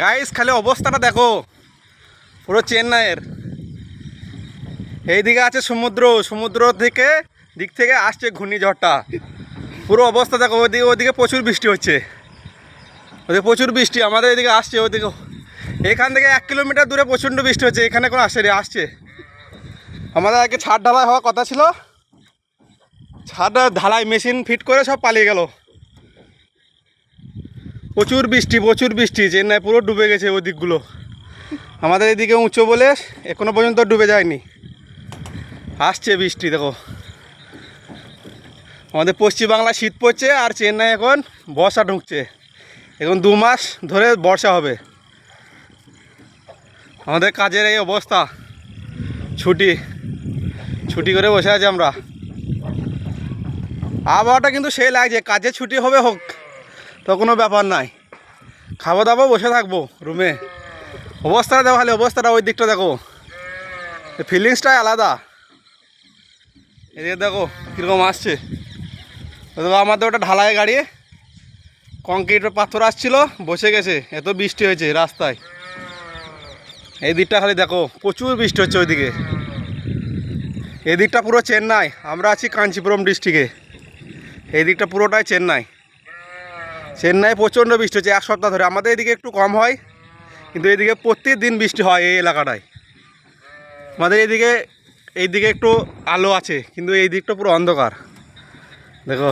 Guys খালি অবস্থাটা দেখো, পুরো চেন্নাইয়ের এইদিকে আছে সমুদ্র, সমুদ্র থেকে দিক থেকে আসছে ঘূর্ণিঝড়টা। পুরো অবস্থা দেখো, ওইদিকে ওইদিকে প্রচুর বৃষ্টি হচ্ছে, ওদিকে প্রচুর বৃষ্টি, আমাদের এদিকে আসছে ওইদিকে। এখান থেকে 1 কিলোমিটার দূরে প্রচণ্ড বৃষ্টি হচ্ছে, এখানে কোনো আসছে। আমাদের আগে ছাদ ঢালাই হওয়ার কথা ছিল, ছাদ ঢালাই মেশিন ফিট করে সব পালিয়ে গেল। প্রচুর বৃষ্টি, চেন্নাই পুরো ডুবে গেছে ওই দিকগুলো। আমাদের এদিকে উঁচু বলে এখনো পর্যন্ত ডুবে যায়নি, আসছে বৃষ্টি দেখো। আমাদের পশ্চিমবাংলায় শীত পড়ছে আর চেন্নাই এখন বর্ষা ঢুকছে, এখন 2 মাস ধরে বর্ষা হবে। আমাদের কাজের এই অবস্থা, ছুটি করে বসে আছি আমরা। আবহাওয়াটা কিন্তু সেই লাগছে, কাজে ছুটি হবে হোক তো কোনো ব্যাপার নাই, খাবো দাবো বসে থাকবো রুমে। অবস্থাটা দেখো, খালি অবস্থাটা ওই দিকটা দেখো, ফিলিংসটাই আলাদা। এদিকে দেখো কীরকম আসছে, দেখো আমাদের ওটা ঢালাই গাড়ি, কংক্রিটের পাথর আসছিল, বসে গেছে, এত বৃষ্টি হয়েছে রাস্তায়। এই দিকটা খালি দেখো, প্রচুর বৃষ্টি হচ্ছে ওইদিকে। এই দিকটা পুরো চেন্নাই, আমরা আছি কাঞ্চিপুরম ডিস্ট্রিক্টে। এই দিকটা পুরোটাই চেন্নাই প্রচণ্ড বৃষ্টি হচ্ছে 1 সপ্তাহ ধরে। আমাদের এদিকে একটু কম হয়, কিন্তু এইদিকে প্রত্যেকদিন বৃষ্টি হয় এই এলাকাটায়। আমাদের এইদিকে একটু আলো আছে, কিন্তু এই দিকটা পুরো অন্ধকার দেখো।